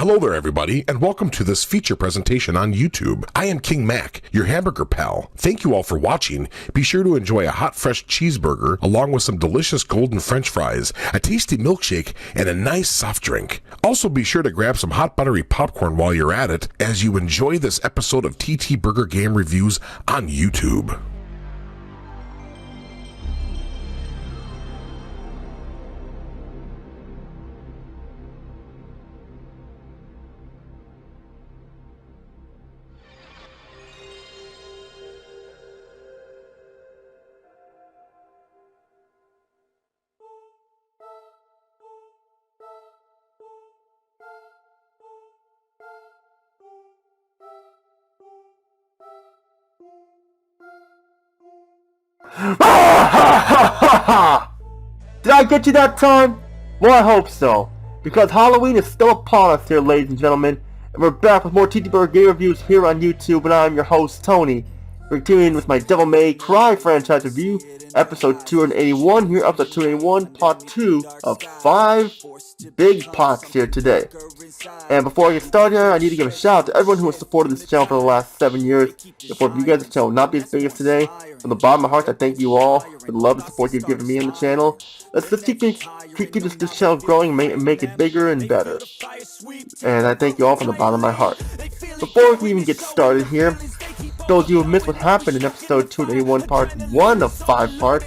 Hello there everybody, and welcome to this feature presentation on YouTube. I am King Mac, your hamburger pal. Thank you all for watching. Be sure to enjoy a hot fresh cheeseburger along with some delicious golden french fries, a tasty milkshake, and a nice soft drink. Also be sure to grab some hot buttery popcorn while you're at it as you enjoy this episode of TTBurger Game Reviews on YouTube. Did I get you that time? Well, I hope so, because Halloween is still upon us here, ladies and gentlemen, and we're back with more TTBurger Game Reviews here on YouTube, and I'm your host, Tony. We're continuing with my Devil May Cry franchise review, episode 281, here episode 281, part 2 of 5 big pots here today. And before I get started here, I need to give a shout out to everyone who has supported this channel for the last 7 years. If you guys' channel would not be as big as today, from the bottom of my heart, I thank you all for the love and support you've given me on the channel. Let's keep this channel growing and make it bigger and better. And I thank you all from the bottom of my heart. Before we even get started here, those of you who missed what happened in episode 281, part 1 of 5 parts,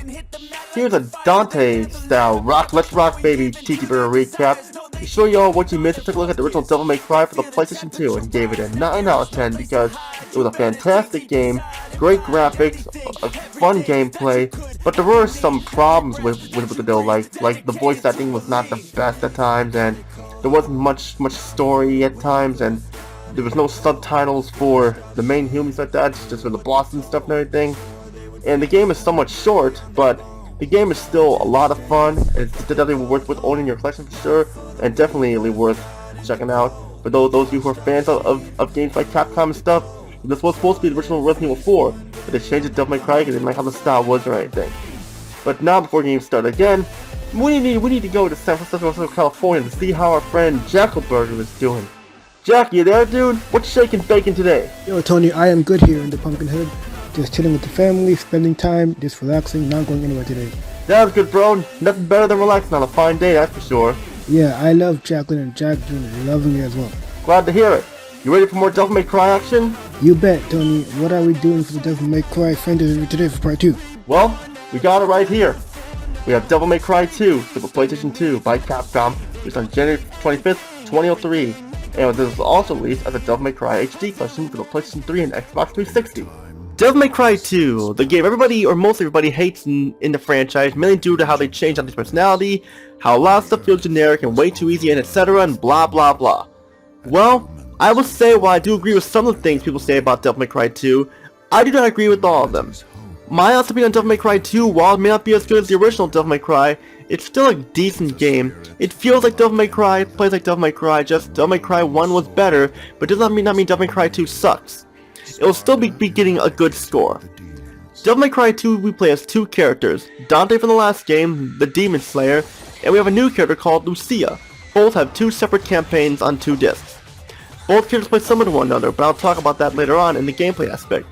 here's a Dante-style Let's Rock Baby TTBurger recap. To show you all what you missed, I took a look at the original Devil May Cry for the PlayStation 2 and gave it a 9 out of 10 because it was a fantastic game, great graphics, a fun gameplay, but there were some problems with the deal, like the voice acting was not the best at times, and there wasn't much story at times, and there was no subtitles for the main humans like that, just for the boss and stuff and everything. And the game is somewhat short, but the game is still a lot of fun. It's definitely worth owning your collection for sure, and definitely worth checking out. For those of you who are fans of games like Capcom and stuff, this was supposed to be the original Resident Evil 4, but they changed it to Devil May Cry because they didn't like how the style was or anything. But now, before the game starts again, we need to go to San Francisco, California to see how our friend TTBurger is doing. Jack, you there, dude? What's shaking bacon today? Yo, Tony, I am good here in the Pumpkinhead. Just chilling with the family, spending time, just relaxing, not going anywhere today. That's good, bro. Nothing better than relaxing on a fine day, that's for sure. Yeah, I love Jacqueline and Jack Jr. loving it as well. Glad to hear it. You ready for more Devil May Cry action? You bet, Tony. What are we doing for the Devil May Cry franchise today for part 2? Well, we got it right here. We have Devil May Cry 2 for the PlayStation 2 by Capcom, released on January 25th, 2003. And this is also released as a Devil May Cry HD collection for the PlayStation 3 and Xbox 360. Devil May Cry 2, the game everybody, or most everybody, hates in the franchise, mainly due to how they changed Dante's personality, how a lot of stuff feels generic and way too easy, and etc., and blah blah blah. Well, I will say while I do agree with some of the things people say about Devil May Cry 2, I do not agree with all of them. My honest opinion on Devil May Cry 2, while it may not be as good as the original Devil May Cry, it's still a decent game. It feels like Devil May Cry, it plays like Devil May Cry, just Devil May Cry 1 was better, but does not mean Devil May Cry 2 sucks. It will still be getting a good score. Devil May Cry 2, we play as 2 characters, Dante from the last game, the Demon Slayer, and we have a new character called Lucia. Both have 2 separate campaigns on 2 discs. Both characters play similar to one another, but I'll talk about that later on in the gameplay aspect.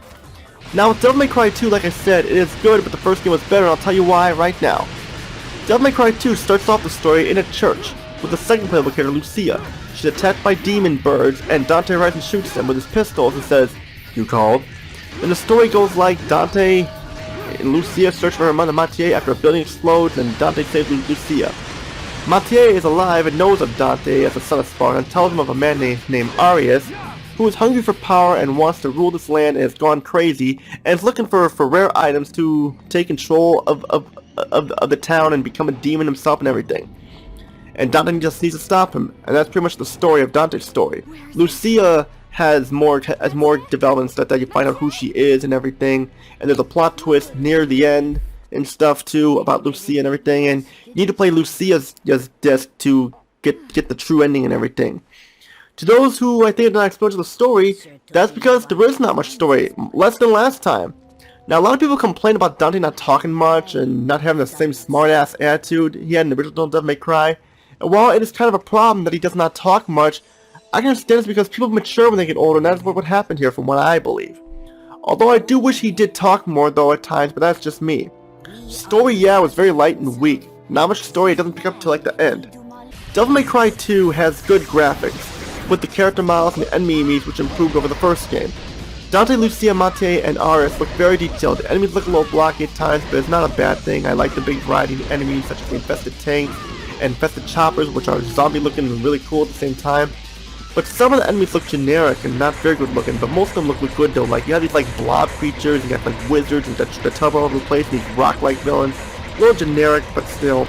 Now with Devil May Cry 2, like I said, it is good, but the first game was better, and I'll tell you why right now. Devil May Cry 2 starts off the story in a church, with the second playable character, Lucia. She's attacked by demon birds, and Dante arrives and shoots them with his pistols and says, "You called?" And the story goes like Dante and Lucia search for her mother Mathieu after a building explodes, and Dante saves Lucia. Mathieu is alive and knows of Dante as the son of Sparta and tells him of a man named Arius, who is hungry for power and wants to rule this land and has gone crazy, and is looking for rare items to take control of the town and become a demon himself and everything. And Dante just needs to stop him, and that's pretty much the story of Dante's story. Lucia has more developments that you find out who she is and everything, and there's a plot twist near the end and stuff too about Lucia and everything, and you need to play Lucia's disc to get the true ending and everything. To those who I think are not exposed to the story, that's because there is not much story, less than last time. Now, a lot of people complain about Dante not talking much and not having the same smart-ass attitude he had in the original Devil May Cry. And while it is kind of a problem that he does not talk much, I can understand this because people mature when they get older, and that's what would happen here from what I believe. Although I do wish he did talk more though at times, but that's just me. Story, yeah, was very light and weak. Not much story, it doesn't pick up till like the end. Devil May Cry 2 has good graphics, with the character models and the enemies which improved over the first game. Dante, Lucia, Mate, and Aris look very detailed. The enemies look a little blocky at times, but it's not a bad thing. I like the big variety of enemies, such as the infested tanks and infested choppers, which are zombie looking and really cool at the same time. But some of the enemies look generic and not very good looking, but most of them look good though. Like, you have these like blob creatures, you got like wizards and the tub all over the place, and these rock-like villains. A little generic, but still,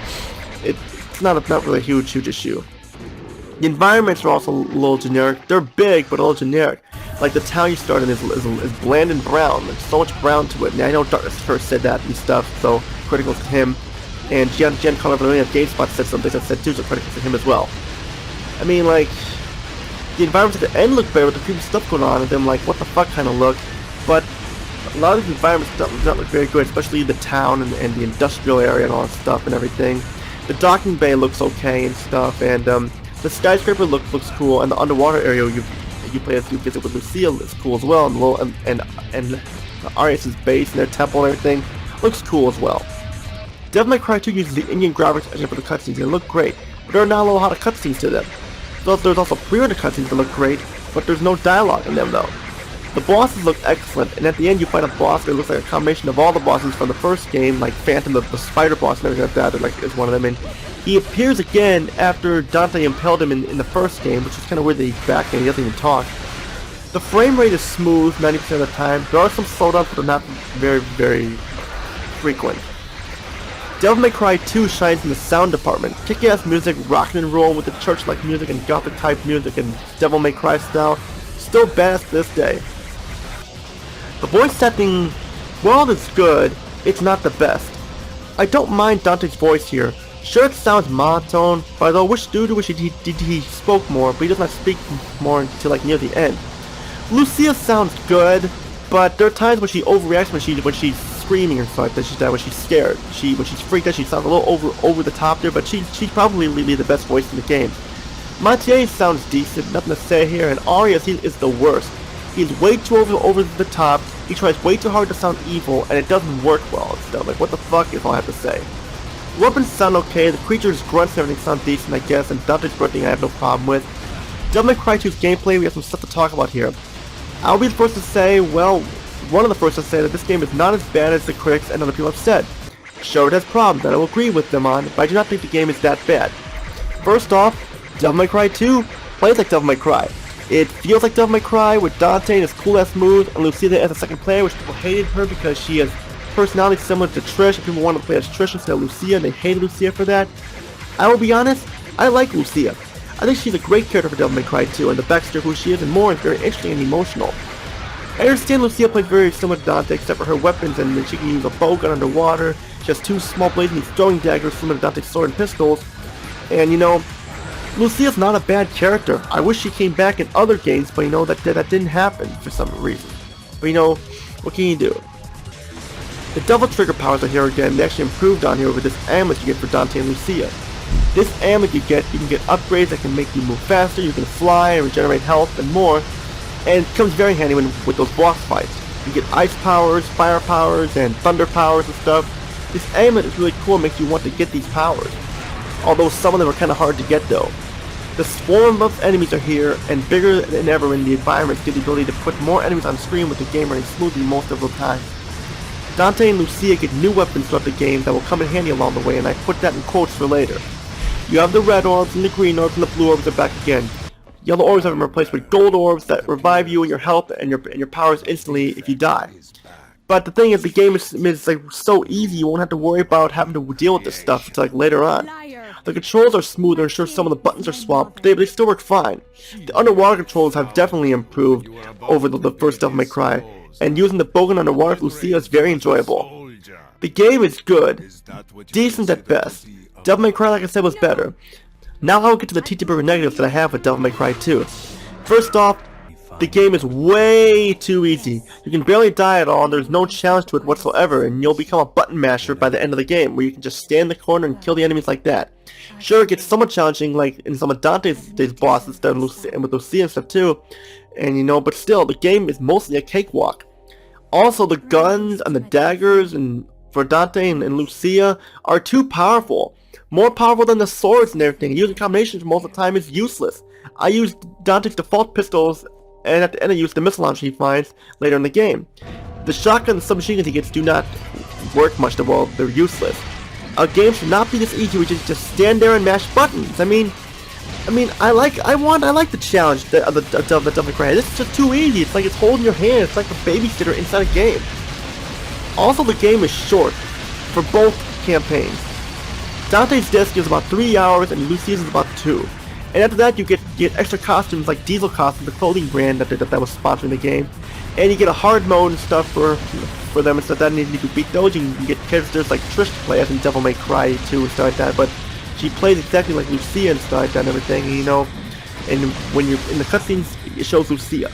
it's not really a huge issue. The environments are also a little generic. They're big, but a little generic. Like, the town you start in is bland and brown. There's so much brown to it. And I know Darkness first said that and stuff, so critical to him. And Gian Connor of GameSpot said something that said too, so critical to him as well. I mean, like, the environments at the end look better with the creepy stuff going on, and them like, what the fuck kind of look. But a lot of these environments don't look very good, especially the town and the industrial area and all that stuff and everything. The docking bay looks okay and stuff, and the skyscraper looks cool, and the underwater area you play as you visit with Lucia is cool as well, and Arias' base and their temple and everything looks cool as well. Devil May Cry 2 uses the Indian graphics engine for the cutscenes, and they look great, but there are not a lot of cutscenes to them. So there's also pre-rendered cutscenes that look great, but there's no dialogue in them though. The bosses look excellent, and at the end you fight a boss that looks like a combination of all the bosses from the first game, like Phantom, the spider boss and everything like that, like is one of them, and he appears again after Dante impaled him in the first game, which is kind of weird that he's back and he doesn't even talk. The frame rate is smooth 90% of the time. There are some slowdowns, but they're not very frequent. Devil May Cry 2 shines in the sound department. Kick-ass music, rock and roll with the church-like music and gothic-type music and Devil May Cry style. Still badass to this day. The voice acting, while it's good, it's not the best. I don't mind Dante's voice here. Sure, it sounds monotone, but I wish he spoke more, but he does not speak more until like near the end. Lucia sounds good, but there are times when she overreacts when she's screaming and stuff like that. When she's scared, when she's freaked out, she sounds a little over the top there. But she's probably the best voice in the game. Mathieu sounds decent, nothing to say here, and Arias is the worst. He's way too over the top. He tries way too hard to sound evil, and it doesn't work well and stuff. Like, what the fuck is all I have to say? Weapons sound okay, the creatures' grunts and everything sound decent, I guess, and Dante's grunting I have no problem with. Devil May Cry 2's gameplay, we have some stuff to talk about here. I'll be the first to say, well, one of the first to say that this game is not as bad as the critics and other people have said. Sure, it has problems, and I will agree with them on, but I do not think the game is that bad. First off, Devil May Cry 2 plays like Devil May Cry. It feels like Devil May Cry with Dante and his cool-ass moves, and Lucia as a second player, which people hated her because she has personality similar to Trish, and people wanted to play as Trish instead of Lucia, and they hated Lucia for that. I will be honest, I like Lucia. I think she's a great character for Devil May Cry 2, and the backstory of who she is and more is very interesting and emotional. I understand Lucia plays very similar to Dante, except for her weapons, and then she can use a bow gun underwater. She has two small blades and these throwing daggers similar to Dante's sword and pistols. And you know, Lucia's not a bad character. I wish she came back in other games, but you know, that didn't happen for some reason. But you know, what can you do? The double trigger powers are here again. They actually improved on here with this amulet you get for Dante and Lucia. This amulet you can get upgrades that can make you move faster, you can fly and regenerate health and more. And it comes very handy with those boss fights. You get ice powers, fire powers, and thunder powers and stuff. This amulet is really cool and makes you want to get these powers. Although some of them are kind of hard to get though. The swarm of enemies are here, and bigger than ever in the environments give the ability to put more enemies on screen with the game running smoothly most of the time. Dante and Lucia get new weapons throughout the game that will come in handy along the way, and I put that in quotes for later. You have the red orbs and the green orbs and the blue orbs are back again. Yellow orbs have been replaced with gold orbs that revive you and your health and your powers instantly if you die. But the thing is, the game is like so easy, you won't have to worry about having to deal with this stuff until like later on. The controls are smoother, and sure some of the buttons are swapped, but they still work fine. The underwater controls have definitely improved over the first Devil May Cry, and using the bowgun underwater with Lucia is very enjoyable. The game is good, decent at best. Devil May Cry, like I said, was better. Now I'll get to the TTBurger negatives that I have with Devil May Cry 2. First off, the game is way too easy. You can barely die at all, and there's no challenge to it whatsoever, and you'll become a button masher by the end of the game, where you can just stand in the corner and kill the enemies like that. Sure, it gets somewhat challenging, like in some of Dante's bosses, and with Lucia and stuff too, and but still, the game is mostly a cakewalk. Also, the guns and the daggers and for Dante and Lucia are too powerful. More powerful than the swords and everything. Using combinations most of the time is useless. I used Dante's default pistols, and at the end I used the missile launcher he finds later in the game. The shotgun and submachine guns he gets do not work much well, they're useless. A game should not be this easy where you just stand there and mash buttons. I like the challenge of the Devil May Cry. This is just too easy. It's like it's holding your hand. It's like a babysitter inside a game. Also, the game is short for both campaigns. Dante's disc is about 3 hours and Lucia's is about 2. And after that, you get extra costumes like Diesel Costume, the clothing brand that was sponsoring the game. And you get a hard mode and stuff for them and stuff that need to beat those. You can get characters like Trish to play as in Devil May Cry 2 and stuff like that. But she plays exactly like Lucia and stuff like that and everything, and when you're in the cutscenes, it shows Lucia.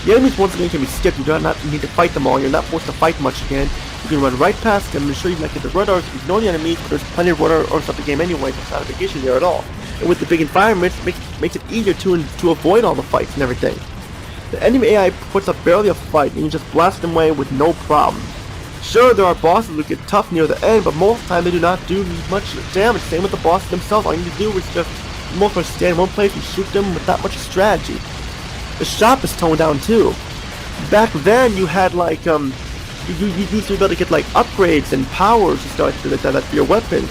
The enemies once again can be skipped. You do not need to fight them all. You're not forced to fight much again. You can run right past them and sure you might get the red orbs, ignore the enemies, but there's plenty of red orbs of the game anyway, so it's not a big issue there at all. And with the big environments, makes it easier to avoid all the fights and everything. The enemy AI puts up barely a fight, and you just blast them away with no problem. Sure, there are bosses who get tough near the end, but most of the time they do not do much damage. Same with the bosses themselves. All you need to do is just most of stand in one place and shoot them with not much strategy. The shop is toned down too. Back then you had like you used to be able to get like upgrades and powers and stuff like that for your weapons.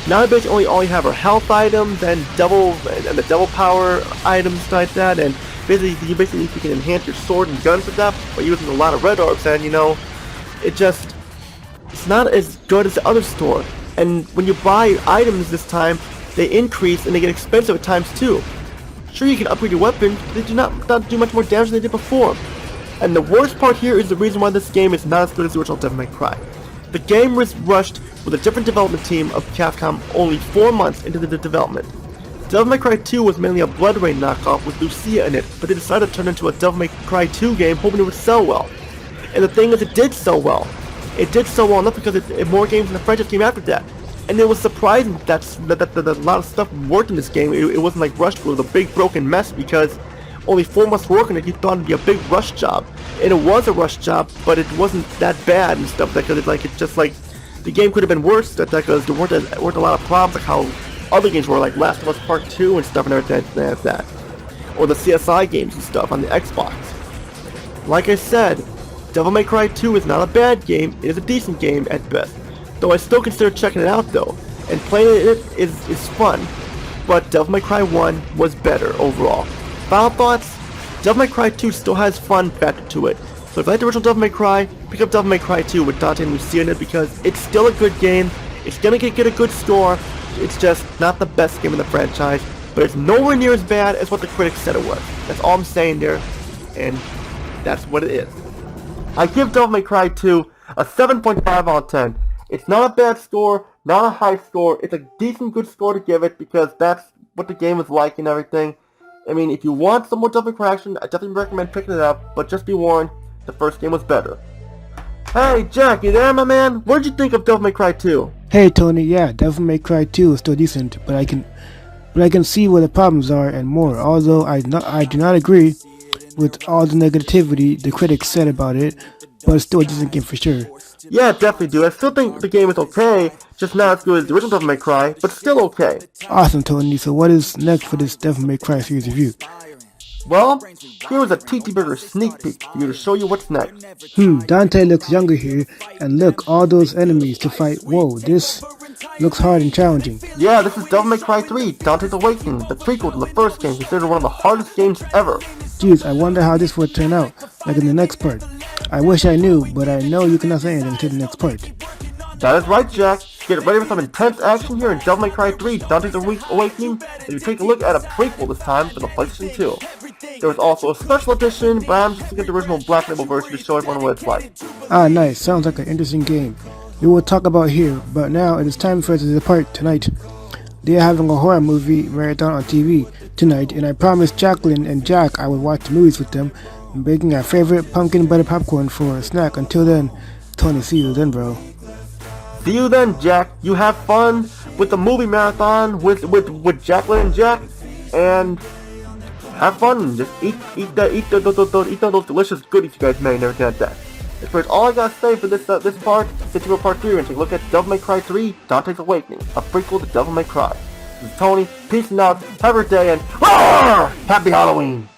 Now basically all you have are health items and the devil power items like that, and basically you can enhance your sword and guns with that by using a lot of red orbs, and it's not as good as the other store. And when you buy items this time, they increase and they get expensive at times too. Sure, you can upgrade your weapons, but they do not do much more damage than they did before. And the worst part here is the reason why this game is not as good as the original Devil May Cry. The game was rushed with a different development team of Capcom only 4 months into the development. Devil May Cry 2 was mainly a Blood Rain knockoff with Lucia in it, but they decided to turn it into a Devil May Cry 2 game hoping it would sell well. And the thing is, it did sell well. It did so well enough because more games in the franchise came after that. And it was surprising that a lot of stuff worked in this game. It wasn't like rushed, it was a big broken mess because only 4 months working it, you thought it'd be a big rush job. And it was a rush job, but it wasn't that bad and stuff, because it's just like, the game could have been worse, because there weren't a lot of problems like how other games were, like Last of Us Part 2 and stuff and everything like that. Or the CSI games and stuff on the Xbox. Like I said, Devil May Cry 2 is not a bad game, it is a decent game at best. Though I still consider checking it out though, and playing it is fun. But Devil May Cry 1 was better overall. Final thoughts? Devil May Cry 2 still has fun factor to it. So if you like the original Devil May Cry, pick up Devil May Cry 2 with Dante and Lucia in it because it's still a good game, it's gonna get a good score, it's just not the best game in the franchise, but it's nowhere near as bad as what the critics said it was. That's all I'm saying there, and that's what it is. I give Devil May Cry 2 a 7.5 out of 10. It's not a bad score, not a high score, it's a decent good score to give it because that's what the game is like and everything. I mean, if you want some more Devil May Cry action, I definitely recommend picking it up, but just be warned, the first game was better. Hey Jack, you there my man? What did you think of Devil May Cry 2? Hey Tony, yeah, Devil May Cry 2 is still decent, but I can see where the problems are and more. Although I do not agree with all the negativity the critics said about it, but it's still a decent game for sure. Yeah, definitely do. I still think the game is okay, just not as good as the original Devil May Cry, but still okay. Awesome, Tony. So what is next for this Devil May Cry series review? Well, here is a TTBurger sneak peek for you to show you what's next. Dante looks younger here, and look, all those enemies to fight. Whoa, this looks hard and challenging. Yeah, this is Devil May Cry 3, Dante's Awakening, the prequel to the first game, considered one of the hardest games ever. Jeez, I wonder how this would turn out, like in the next part. I wish I knew, but I know you cannot say anything until the next part. That is right, Jack. Get ready for some intense action here in Devil May Cry 3, Dante's Awakening, and you take a look at a prequel this time for the PlayStation 2. There was also a special edition, but I'm just looking at the original Black Label version to show everyone what it's like. Ah, nice. Sounds like an interesting game. We will talk about here, but now it is time for us to depart tonight. They are having a horror movie marathon on TV. tonight, and I promised Jacqueline and Jack I would watch the movies with them and baking our favorite pumpkin butter popcorn for a snack. Until then, Tony, see you then, bro. See you then, Jack. You have fun with the movie marathon with Jacqueline and Jack, and have fun. Just eat those delicious goodies you guys made and everything like that. That's pretty much all I gotta say for this part. Since you were part 3, and take a look at Devil May Cry 3: Dante's Awakening, a prequel to Devil May Cry. This is Tony. Peace out. Have a good day, and happy Halloween.